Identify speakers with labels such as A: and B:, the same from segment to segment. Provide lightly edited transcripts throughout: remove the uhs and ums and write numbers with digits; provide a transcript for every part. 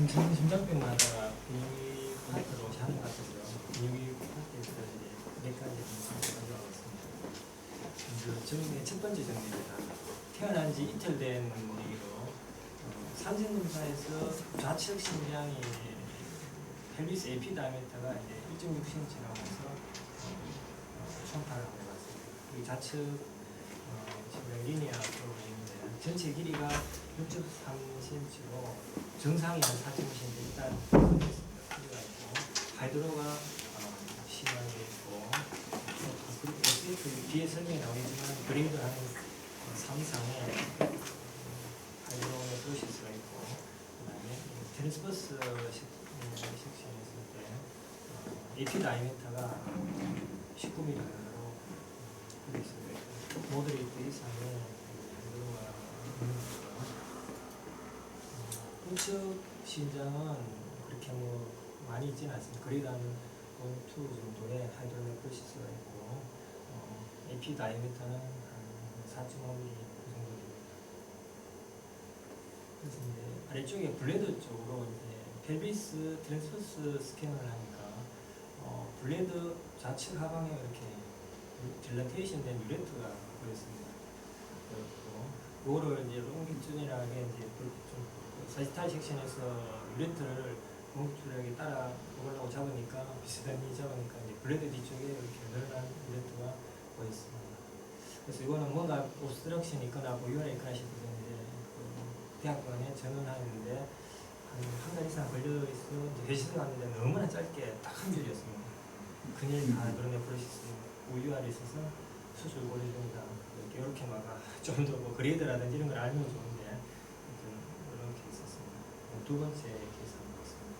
A: 심장병 환자가 근육이 파트로 하는 것 같아서요. 근육이 파트에서 이제 몇 가지 분석을 가져와 봤습니다. 정리의 첫 번째 정리입니다. 태어난 지 이틀 된 얘기로 산전검사에서 좌측 심장이 펠비스 AP 다이아미터가 이제 1.6cm 나오면서 초음파를 한번 해봤습니다. 이 좌측 심장 리니아 프로그램인데 전체 길이가 6.3cm로 정상이 한 4.5cm 일단 크기가 있고 하이드로가 심하게 있고 그리고 SF 뒤에 설명이 나오겠지만 그레이드 한 3 이상의 하이드로의 프로세스가 있고 그 다음에 트랜스버스 섹션에 있을 때 AP 다이아미터가 19mm로 프로세스가 있고 모더레이트 이상의 하이드로가 있는 거고요. 우측 심장은 그렇게 많이 있지는 않습니다. 그레이드 한 1, 2 정도의 하이드로의 프로세스가 있고 AP 다이아미터는 한 4.5mm 그 정도 됩니다. 그래서 이제 아래쪽에 블레드 쪽으로 이제 펠비스 트랜스버스 스캔을 하니까 블레드 좌측 하방에 이렇게 딜라테이션 된 유레트가 보였습니다. 그리고 이거를 이제 롱기튜디널하게 이제 좀 사지탈 섹션에서 유레트를 롱기튜디널하게 따라 오려고 잡으니까 비슷한 이 잡으니까 이제 블레드 뒤쪽에 이렇게 늘어난 유레트가 보였습니다. 그래서 이거는 뭔가 옵스트럭션이 있거나 고유한이 있거나 싶어서 이제 그 대학병원에 전원하는데 한 달 이상 걸려 있어 이제 회식을 갔는데 너무나 짧게 딱 한 줄이었습니다. 그냥 다 그런 프로세스 고유한이 있어서 수술 고려 중이다. 이렇게 막 좀 더 뭐 그레이드라든지 이런 걸 알면 좋은데 이런 케이스였습니다. 두 번째 케이스 한번 보겠습니다.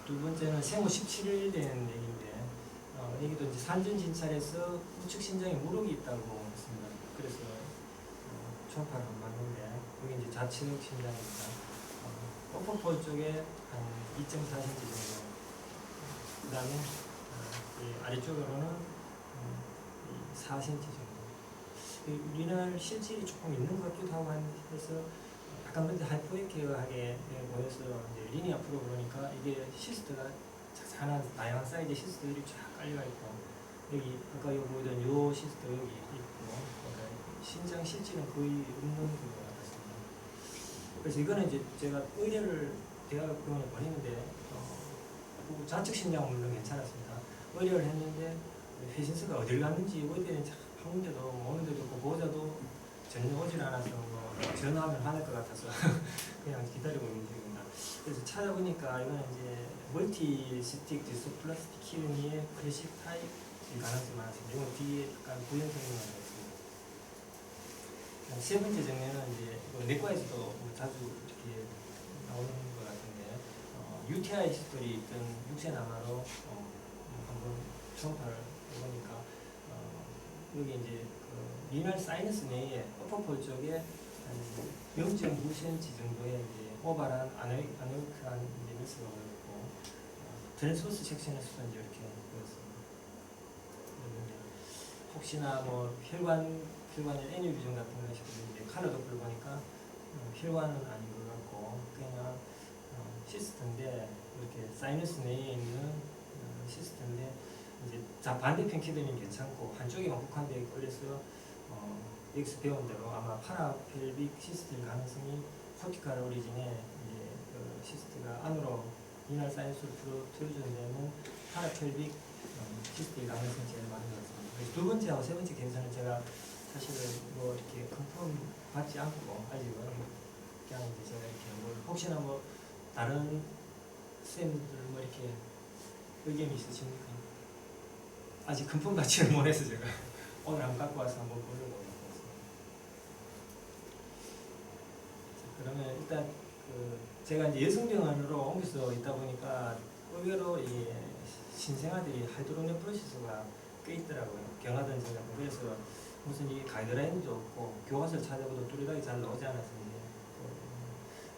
A: 두 번째는 생후 17일 된 얘기인데 여기도 이제 산전 진찰에서 우측 심장에 무릎이 있다고 했습니다. 그래서 초음파를 한번 봤는데 여기 이제 좌측 심장입니다. 오퍼폴 쪽에 한 2.4cm 정도. 그 다음에 아래쪽으로는 4cm 정도. 우리는 실질이 조금 있는 것 같기도 하고 해서 약간 근데 하이포에케하게 보여서 이제 리니아 앞으로 그러니까 이게 시스트가 자잘한 다양한 사이즈의 시스트들이 쫙 깔려 있고 여기 아까 여기 보이던 요 시스트 여기 있고 심장 실질은 거의 없는 것 같습니다. 그래서 이거는 이제 제가 의뢰를 대학병원에 보냈는데 좌측 심장은 물론 괜찮았습니다. 의뢰를 했는데 회신서가 어딜 갔는지 의뢰는 한 군데도 오는 데도 없고 보호자도 전혀 오질 않아서 전화하면 화날 것 같아서 그냥 기다리고 있는 중입니다. 그래서 찾아보니까 이거는 이제 멀티스틱 디스플라스틱 키드니의 클래식 타입일 가능성이 많습니다. 이건 뒤에 약간 부연 설명을 하겠습니다. 세 번째 정리는 이제 내과에서도 자주 이렇게 나오는 것 같은데 UTI 히스토리 있던 6세 남아로 한번 초음파를 해보니까 여기 이제 리널 사이너스 내에 어퍼폴 쪽에 0.9cm 정도의 이제 오발한 아노이크한 메스가 보였고 트랜스버스 섹션에서도 이제 이렇게 보였습니다. 혹시나 혈관의 NU 비중 같은 것이 이제 칼라 도플을 보니까 혈관은 아닌 것 같고 그냥 시스트인데 이렇게 사이너스 내에 있는 시스트인데 이제 반대편 키드니는 괜찮고 한쪽에만 국한되어 있고 그래서 엑스 배운 대로 아마 파라펠빅 시스트일 가능성이 코티칼 오리진에 이제 시스트가 안으로 이날 사이너스로 틀어주는 데는 파라펠빅 시스트일 가능성이 제일 많은 것 같습니다. 그래서 두 번째하고 세 번째検査는 제가 사실은 뭐 이렇게 컨펌 받지 않고 아직은 그냥 이제 제가 이렇게 혹시나 다른 쌤들 이렇게 의견이 있으십니까? 아직 컨펌 받지를 못해서 제가 오늘 한번 갖고 와서 한번 보려고 했습니다. 그러면 일단 제가 이제 여성병원으로 옮겨서 있다 보니까 의외로 이 신생아들이 하이드로네프로시스가 꽤 있더라고요. 경하던 제가 그래서 무슨 이 가이드라인도 없고 교과서를 찾아봐도 뚜렷하게 잘 나오지 않아서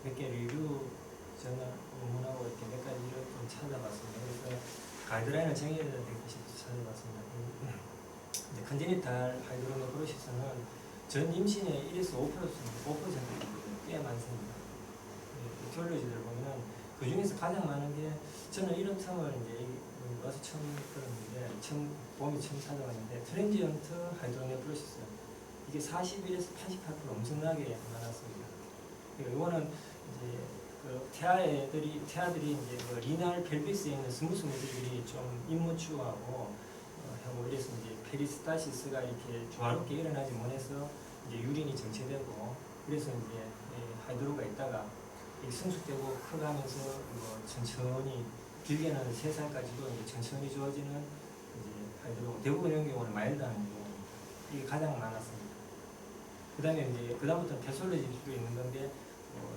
A: 몇 개 리뷰 저는 논문하고 이렇게 몇 가지를 좀 찾아봤습니다. 그래서 가이드라인을 정해야 되겠다 싶어서 찾아봤습니다. 컨제니탈 하이드로네프로시스는 전 임신의 1에서 5%꽤 많습니다. 에티올로지들 보면은 그 중에서 가장 많은 게 저는 이런 term을 이제 와서 처음 들었는데 처음 찾아봤는데 트랜지언트 하이드로네프로시스 이게 41에서 88% 엄청나게 많았습니다. 그러니까 이거는 이제 그 태아들이 이제 그 리날 펠비스에 있는 스무스 무들들이 좀 임무추하고 하고 이래서 이제 페리스타시스가 이렇게 조화롭게 일어나지 못해서 이제 유린이 정체되고 그래서 이제 하이드로가 있다가 성숙되고 커가면서 뭐 천천히 길게는 3살까지도 이제 천천히 좋아지는 이제 하이드로 대부분 이런 경우는 마일드한 경우 이게 가장 많았습니다. 그 다음에 이제 그다음부터는 패솔로지 주로 있는 건데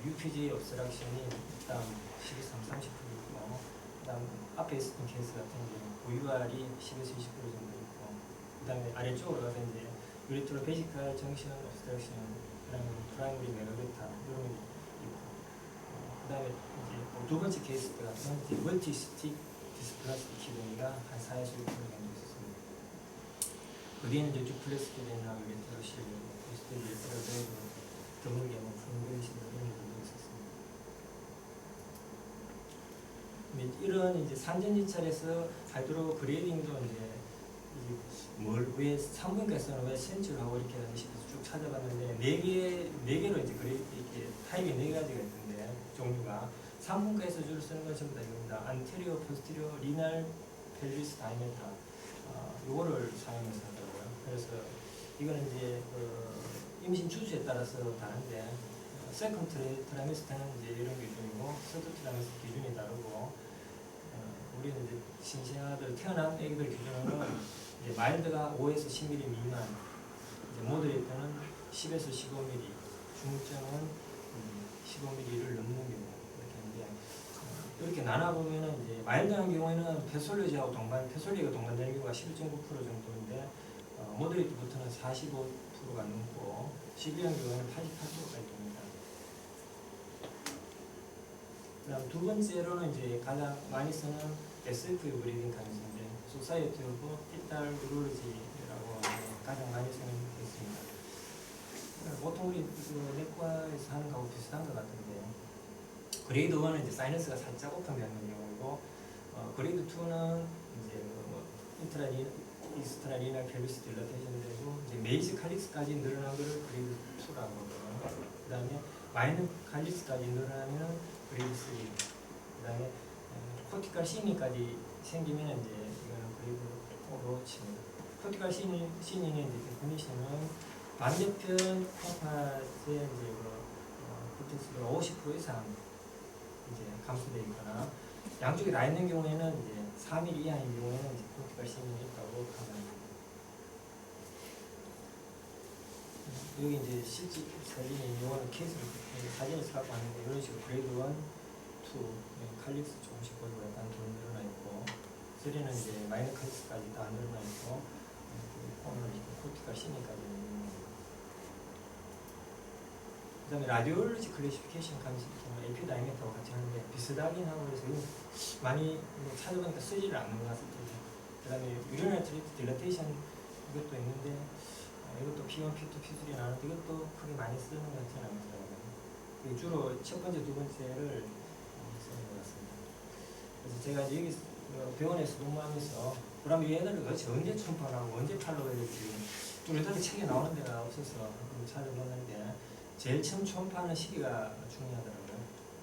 A: UPG 옵스트럭션이 일단 12, 30% 있고 그다음 앞에 있었던 케이스 같은 경우 VUR이 10에서 20% 정도 있고 그다음에 아래쪽으로 가서 이제 유리트로 베지컬 정션 옵스트럭션 그다음에 프라이머리 메가베타 이런 게 있고 그다음에 이제 두 번째 케이스 때 같은 경우 멀티스틱 디스플라스틱 기둥이가 한 4에서 6% 정도 있었습니다. 그 뒤에는 이제 듀플렉스키드나 유리트로 실리고 스테디에서 드물게 뭐 분별시도 이런 것도 있었습니다. 이런 이제 산전지철에서 하이드로 그레이딩도 이제 왜 산부인과에서는 왜 센츄를 하고 이렇게 하는지 쭉 찾아봤는데 네 개로 이제 이렇게 타입이 4가지가 있는데 종류가 산부인과에서 주로 쓰는 건 전부 다 이겁니다. 안테리오, 포스티리오, 리날, 펠비스, 다이메타 요거를 사용해서 하더라고요. 그래서 이거는 이제 임신 주수에 따라서 다른데 세컨드 트라이미스터는 이제 이런 기준이고 서드 트라이미스터 기준이 다르고 우리는 이제 신생아들 태어난 애기들 기준으로는 이제 마일드가 5에서 10mm 미만, 이제 모더레이터는 10에서 15mm, 중증은 15mm를 넘는 경우 이렇게 있는데 이렇게 나눠 보면은 이제 마일드한 경우에는 패솔로지하고 패솔리가 동반되는 경우가 11.9% 정도인데 모더레이트부터는 45%가 넘고 시비한 경우에는 88%까지 됩니다. 그다음 두 번째로는 이제 가장 많이 쓰는 SF 브리딩 가능성인데 소사이어티 오브 피탈루로지라고 가장 많이 쓰는 게 있습니다. 보통 우리 내과에서 하는 거하고 비슷한 것 같은데 그레이드 1은 이제 사이너스가 살짝 오픈되는 경우이고 그레이드 2는 이제 이스트라리나 펠비스 딜라테이션 되고 이제 메이즈 칼릭스까지 늘어난 거를 그레이드 2라고 하고요. 그 다음에 마이너 칼릭스까지 늘어나면 그레이드 3. 그 다음에 코티칼 시니까지 생기면 이제 이거는 그레이드 4로 칩니다. 코티칼 시니의 이제 데피니션은 반대편 콩팥에 이제 코텍스가 50% 이상 이제 감소되어 있거나 양쪽에 나 있는 경우에는 이제 3mm 이하인 경우에는 이제 코티칼 시니가 있다고 하면 여기 이제 실제 사진이 이거는 케이스를 사진에서 갖고 왔는데 이런 식으로 그레이드 1, 2 칼릭스 조금씩 보이고 약간 더 늘어나 있고 3는 이제 마이너 칼릭스까지 다 늘어나 있고 오늘 코티칼 시니까지 있는 거고 그 다음에 라디올로지 클래시피케이션 감시 AP 다이메터와 같이 하는데 비슷하긴 하고 그래서 많이 찾아보니까 쓰지를 않는 것 같습니다. 그 다음에 유리널 트리트 딜라테이션 이것도 있는데 이것도 P1, P2, P3 나오는데 이것도 크게 많이 쓰는 것 같지는 않더라고요. 주로 첫 번째, 두 번째를 쓰는 것 같습니다. 그래서 제가 이제 여기 병원에서 근무하면서 그럼 이 애들을 도대체 언제 출판하고 언제 팔로우 해야 될지 우리 다들 책에 나오는 데가 없어서 찾아보는데 제일 처음 초음파하는 시기가 중요하더라고요.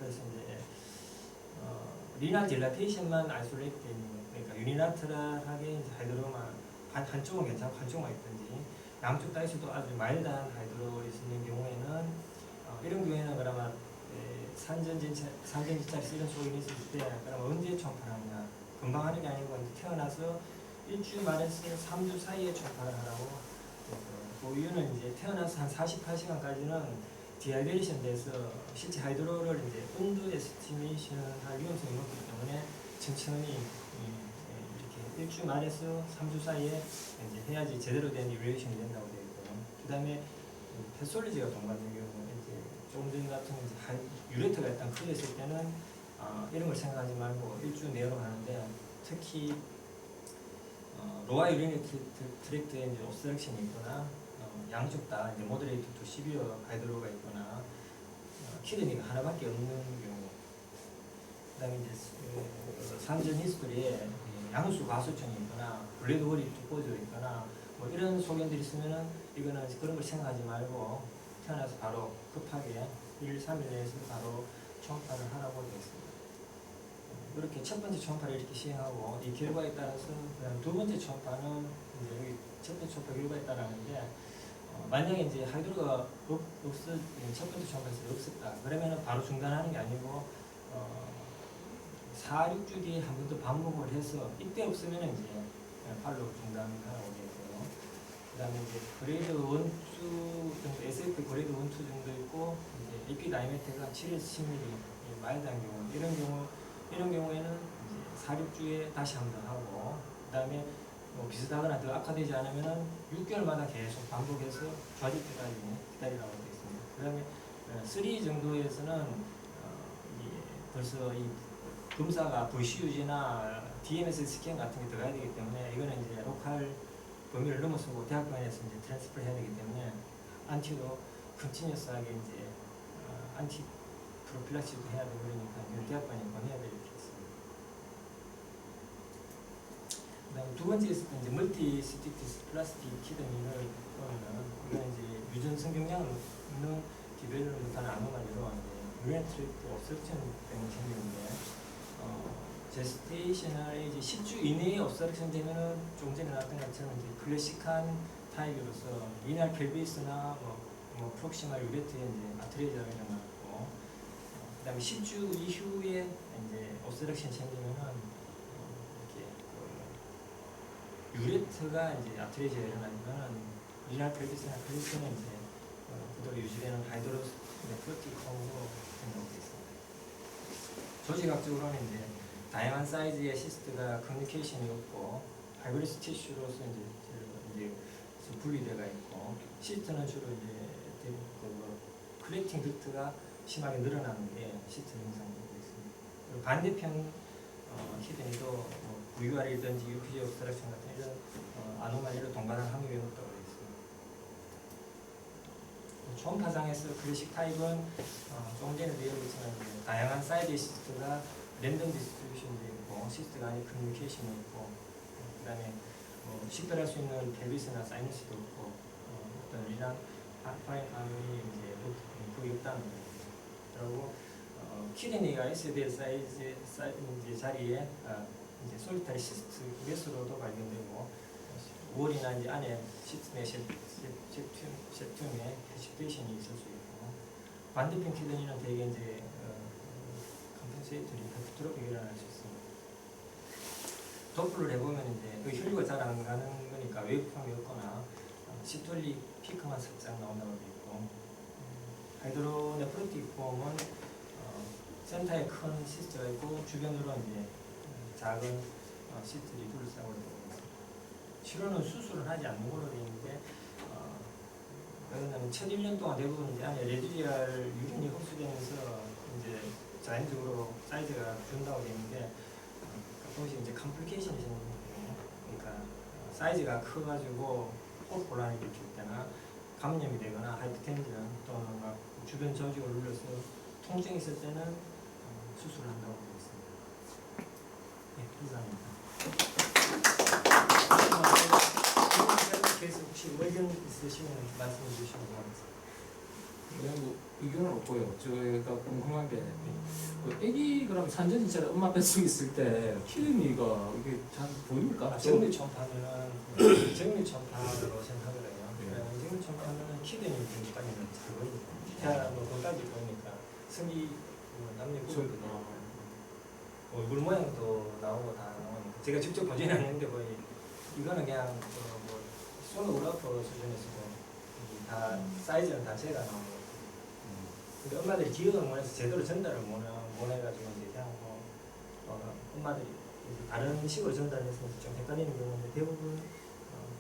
A: 그래서 이제 리날 딜라테이션만 아이솔레이트 되어 있는 거 그러니까 유니라트랄하게 이제 하이드로만 한쪽은 괜찮고 한쪽만 있든지 양쪽 다 있어도 아주 마일드한 하이드로 있는 경우에는 이런 경우에는 그러면 산전지철에서 이런 소견이 있을 때 그러면 언제 초음파를 하느냐 금방 하는 게 아니고 이제 태어나서 일주일 말에서 3주 사이에 초음파를 하라고 그 이유는 이제 태어나서 한 48시간까지는 디하이드레이션 돼서 실제 하이드로를 이제 온도 에스티메이션 할 위험성이 높기 때문에 천천히 이렇게 일주일 말에서 3주 사이에 이제 해야지 제대로 된 이루레이션이 된다고 되어 있고요. 그 다음에 패솔리지가 동반된 경우 이제 조금 전 같은 이제 유레터가 일단 커졌을 때는 이런 걸 생각하지 말고 일주일 내로 하는데 특히 로아 유리니 트랙트에 이제 옵스트럭션이 있거나 양쪽 다 이제 모더레이트 투 시비어 하이드로가 있거나 키드니가 하나밖에 없는 경우, 그다음에 이제 산전 히스토리에 양수 과수증이 있거나 블레드 홀이 뚝 꺼져 있거나 뭐 이런 소견들이 있으면은 이거는 그런 걸 생각하지 말고 태어나서 바로 급하게 1, 3일 내에서 바로 초음파를 하라고 되어 있습니다. 이렇게 첫 번째 초음파를 이렇게 시행하고 이 결과에 따라서 그다음 두 번째 초음파는 이제 여기 첫 번째 초음파 결과에 따라하는데 만약에 이제 하이드로가 첫 번째 초음파에서 없었다 그러면은 바로 중단하는 게 아니고 4, 6주 뒤에 한 번 더 반복을 해서 이때 없으면은 이제 팔로 중단하라고 되어 있고요. 그다음에 이제 그레이드 1, 2 정도 SF 그레이드 1, 2 정도 있고 이제 에피다이메트가 7에서 10mm 마일드한 경우 이런 경우에는 이제 4, 6주에 다시 한 번 하고 그다음에 뭐 비슷하거나 더 악화되지 않으면은 6개월마다 계속 반복해서 좋아질 때까지 기다리라고 되어 있습니다. 그다음에 3 정도에서는 벌써 이 검사가 VCUG나 DMS 스캔 같은 게 들어가야 되기 때문에 이거는 이제 로컬 범위를 넘어서고 대학병원에서 이제 트랜스퍼를 해야 되기 때문에 안티도 컨티뉴어스하게 이제 안티 프로필락시도 해야 되고 그러니까 대학병원에 보내야 될 게 있습니다. 그다음에 두 번째 있을 때 이제 멀티 시티티스 플라스틱 키드니를 보면은 이거는 이제 유전 성경량을 있는 기별을 못하는 아노말리로 유엔 트랙트 옵서션 때문에 생기는데 제스테이셔널 에이지 10주 이내에 옵서션 되면은 조금 전에 나왔던 것처럼 이제 클래식한 타입으로서 리날 켈비스나 뭐 프록시말 유레트에 이제 아트레이저가 일어났고 그다음에 10주 이후에 이제 옵서션 생기면은 유레트가 이제 아트레이저가 일어나면 리날 켈비스나 클래식은 이제 그대로 유지되는 하이드로스 네프로틱홈으로 생각하고 있습니다. 조직학적으로는 이제 다양한 사이즈의 시스트가 커뮤니케이션이 없고 하이브리스 티슈로서 이제 분리되어 있고 시스트는 주로 이제 크레이팅 덕트가 심하게 늘어나는 게 시스트 형성되고 있습니다. 그리고 반대편 키드니도 뭐 VUR이든지 UPG 옵스트럭션 같은 이런 아노말리로 동반한 확률이 높다고 되어 있습니다. 초음파상에서 클래식 타입은 조금 전에 되어있지만 다양한 사이즈의 시스트가 랜덤 디스트리뷰션도 있고 시스트가 아닌 커뮤니케이션이 있고 그다음에 식별할 수 있는 펠비스나 사이너스도 없고 어떤 리랑 파인 감이 이제 거의 없다는 거예요. 그리고 키드니가 있어야 될 사이즈 자리에 이제 솔리타리 시스트 웨스로도 발견되고 월이나 이제 안에 시스트 내 셉툼에 프레시피테이션이 있을 수 있고 반대편 키드니는 대개 이제 컴펜세이터리 부드럽게 일어날 수 있습니다. 도플을 해보면 이제 그 혈류가 잘 안 가는 거니까 웨이브폼이 없거나 시톨리 피크만 살짝 나온다고 되어 있고 하이드로네프로틱 폼은 센터에 큰 시스트가 있고 주변으로 이제 작은 시스트들이 둘러싸고 있습니다. 치료는 수술을 하지 않는 걸로 되어 있는데 왜냐하면 첫 1년 동안 대부분 이제 안에 레지디얼 유린이 흡수되면서 이제 자연적으로 사이즈가 준다고 되어 있는데 가끔씩 이제 컴플리케이션이 생기거든요. 그러니까 사이즈가 커가지고 꼴곤란이 일으킬 때나 감염이 되거나 하이퍼텐전 또는 막 주변 조직을 눌러서 통증이 있을 때는 수술을 한다고 되어 있습니다. 네, 이상입니다. 계속 혹시 의견 있으시면 말씀해 주시면 고맙습니다.
B: 뭐 의견은 없고요. 제가 궁금한 게 애기 그럼 산전인처럼 엄마 뱃속에 있을 때 키드니가 이게 잘 보입니까?
A: 정밀 초음파는 정밀 초음파로 생각하거든요. 정밀 초음파는 키드니 정도까지는 잘 보이거든요. 태아 뭐 그까지 보니까 성기 남녀 구분거든요. 얼굴 모양도 나오고 다 나오니까 제가 직접 보지는 않는데 뭐 이거는 그냥 뭐 소노그래퍼 수준에서도 다 사이즈는 다 제가 나오는 거. 근데 엄마들이 기억을 못해서 제대로 전달을 못 해가지고 이제 그냥 엄마들이 다른 식으로 전달해서 좀 헷갈리는 경우인데 대부분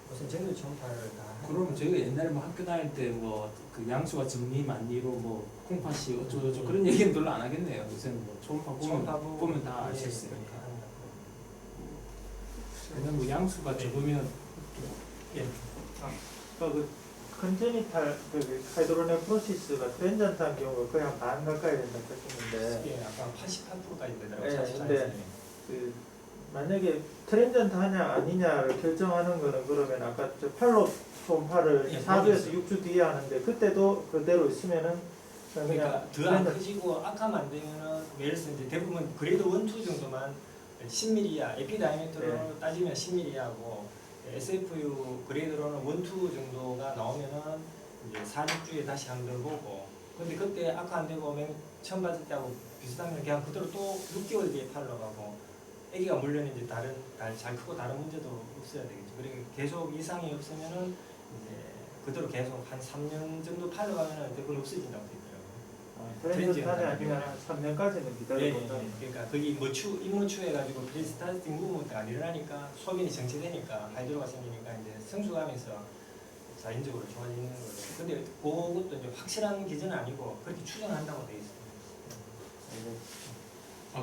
A: 무슨 정밀 초음파를 다.
B: 그럼 저희가 옛날에 뭐 학교 다닐 때 뭐 그 양수가 정리 만리로 뭐 콩팥이 어쩌고저쩌고 그런 얘기는 별로 안 하겠네요. 요새는 뭐 초음파 보면 다 알 수 있으니까. 그냥 뭐 양수가 적으면
A: 예.
C: 컨제니탈 하이드로네프로시스가 트랜전트한 경우가 거의 한 반 가까이 된다고 했었는데
A: 이게 아까 88%까지 되더라고요.
C: 네,
A: 44%.
C: 근데 그 만약에 트랜전트 하냐 아니냐를 결정하는 거는 그러면 아까 저 팔로 초음파를
A: 예,
C: 4주에서 6주 뒤에 하는데 그때도 그대로 있으면은
A: 그러니까 더 안 커지고 악화만 안 되면은 예를 들어서 이제 대부분 그레이드 1, 2 정도만 10mm야 에피 다이미터로
C: 네.
A: 따지면 10mm하고 SFU 그레이드로는 1, 2 정도가 나오면은 이제 4, 6주에 다시 한 번 보고 근데 그때 악화 안 되고 맨 처음 봤을 때하고 비슷하면 그냥 그대로 또 6개월 뒤에 팔러 가고 아기가 물론 이제 잘 크고 다른 문제도 없어야 되겠죠. 그리고 계속 이상이 없으면은 이제 그대로 계속 한 3년 정도 팔러 가면은 그건 없어진다고 돼 있더라고요.
C: 트랜전트 하냐 아니냐 한 3년까지는 기다려본다.
A: 그러니까 거기 임무추 해가지고 프리스타팅 무브먼트가 안 일어나니까 소변이 정체되니까 하이드로가 생기니까 이제 성숙하면서 자연적으로 좋아지는 거죠. 근데 그것도 이제 확실한 기준은 아니고 그렇게 추정한다고 돼 있어요.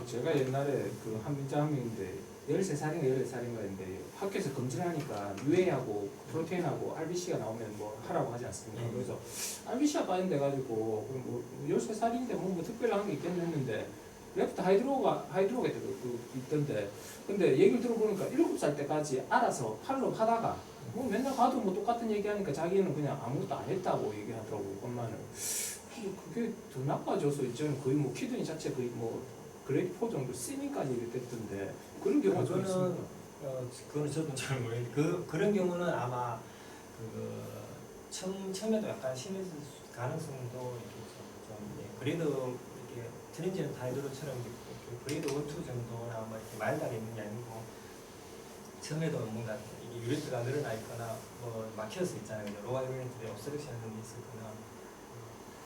B: 제가 옛날에 그 한민자함인데 13살인가 14살인가인데 학교에서 검진하니까 UA하고 프로테인하고 RBC가 나오면 뭐 하라고 하지 않습니까? 그래서 RBC가 빠진돼 가지고 그럼 뭐 13살인데 뭐 특별한 게 있겠는데 레프트 하이드로가 있던데 근데 얘기를 들어보니까 7살 때까지 알아서 팔로 하다가 뭐 맨날 가도 뭐 똑같은 얘기하니까 자기는 그냥 아무것도 안 했다고 얘기하더라고 엄마는. 그게 더 나빠져서 이제는 거의 뭐 키드니 자체 거의 뭐 그레이드 4 정도 쓰니까 얘기 됐던데 그런 경우가 좀 있습니다.
A: 그거는 저도 잘 모르겠는데 그런 경우는 아마 처음에도 약간 심했을 가능성도 있겠죠. 좀 그래도 이렇게 트랜지언트 하이드로처럼 그래도 1, 2 정도나 뭐 이렇게 마일드하게 있는 게 아니고 처음에도 뭔가 이게 유리트가 늘어나 있거나 뭐 막힐 수 있잖아요. 로아 유리트에 옵스트럭션이 있었거나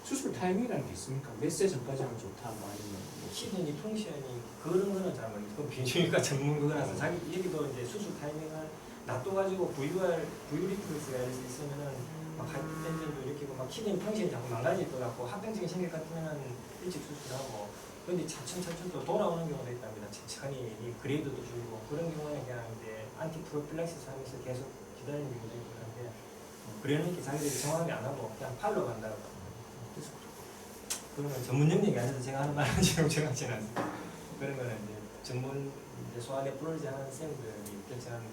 B: 수술 타이밍이라는 게 있습니까? 몇 세 전까지 하면 좋다 뭐 아니면 뭐
A: 키드니 펑션이 그런 거는 잘 모르겠어요. 그건 비뇨기과 전문 그거라서 자기 얘기도 이제 수술 타이밍을 놔둬가지고 VU리프렉스가 있으면은 막 하이텐션도 일으키고 막 키드니 펑션이 자꾸 망가질 것 같고 합병증이 생길 것 같으면은 일찍 수술하고 근데 차츰 또 돌아오는 경우도 있답니다. 천천히 이 그레이드도 줄고 그런 경우는 그냥 이제 안티프로필락시스 하면서 계속 기다리는 경우도 있고 한데 그러니까 자기들이 정확히 안 하고 그냥 팔로 간다고. 그런 건 전문 영역이 아니라서 제가 하는 말은 지금 정확치는 않습니다. 그런 거는 이제 전문 이제 소아내 프로리지 하는 쌤들이 결정하는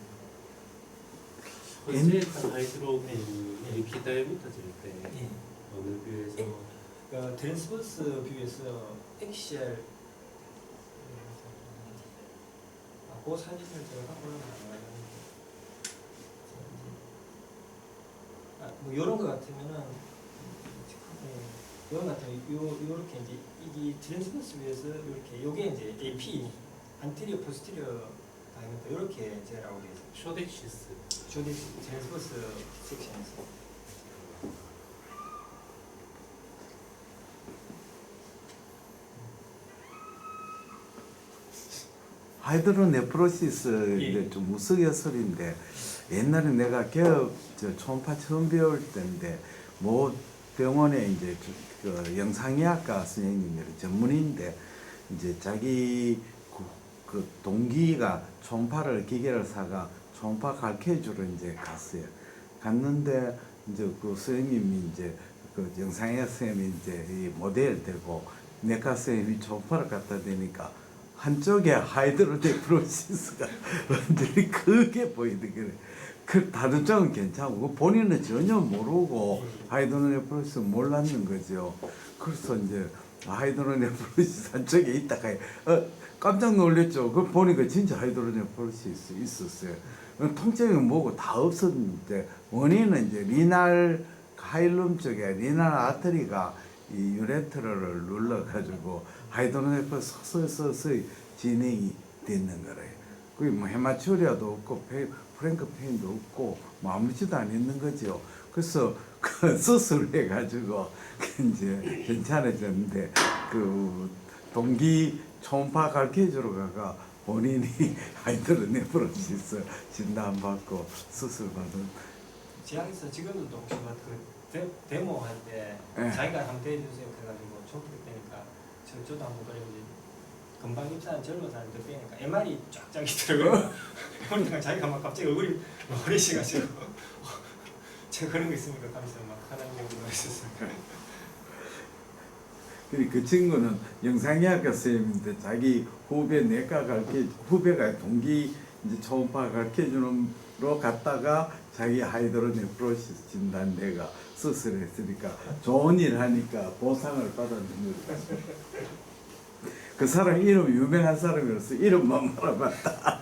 D: 컨센트레이션 하이드로 그 AP 다이미터 줄때
A: 예.
D: 어느 뷰에서
A: 트랜스버스 뷰에서 엑셀 그 사진을 제가 갖고 올라가는 뭐 이런 거 같으면은 이런 거 같으면 요렇게 이제 이게 트랜스버스 뷰에서 이렇게 요게 이제 AP 안티리어 포스티리어 다이미터 이렇게 제라고 되어 있어요.
D: 쇼덱시스
A: 조디 트랜스버스 섹션에서
E: 하이드로네프로시스
A: 예.
E: 이제 좀 우스갯소리인데 옛날에 내가 개업 초음파 처음 배울 때인데 뭐 병원에 이제 그 영상의학과 선생님들이 전문인데 이제 자기 그 동기가 초음파를 기계를 사가 초음파 가르쳐 주러 이제 갔어요. 갔는데 이제 그 선생님이 이제 그 영상의학 선생님이 이제 이 모델 되고 내과 선생님이 초음파를 갖다 대니까 한쪽에 하이드로네프로시스가 완전히 크게 보이는 거래. 그 다른 쪽은 괜찮고 본인은 전혀 모르고 하이드로네프로시스 몰랐는 거죠. 그래서 이제 하이드로네프로시스 한쪽에 있다가 깜짝 놀랐죠. 그 보니까 진짜 하이드로네프로시스 있었어요. 통증이 뭐고 다 없었는데 원인은 이제 리날 하일룸 쪽에 리날 아터리가 이 유레트러를 눌러가지고 하이드로네프로시스 서서히 진행이 되는 거래요. 그게 뭐 헤마츄리아도 없고 프랭크 페인도 없고 뭐 아무렇지도 않는 거죠. 그래서 그 수술해가지고 이제 괜찮아졌는데 그 동기 초음파 가르쳐주러 가가 본인이 하이드로네프로시스 진단받고 수술받은.
A: 지하에서 지금도 혹시 그 데모 할 때
E: 네.
A: 자기가 한번 대해주세요 그래가지고 초기 때니까 저도 한번 그랬는데 금방 입사한 젊은 사람들 빼니까 MR이 쫙쫙 있더라고요. 그러니까 자기가 막 갑자기 얼굴이 머리시가지고 제가 그런 거 있으니까 감사 막 하나님으로 했었습니다.
E: 그리고 그 친구는 영상의학과 선생님인데 자기 후배 내과 후배가 동기 이제 초음파 가르쳐주는로 갔다가 자기 하이드로네프로시스 진단 내가 수술했으니까 좋은 일 하니까 보상을 받았는 거죠. 그 사람 이름 유명한 사람이라서 이름만 말아봤다.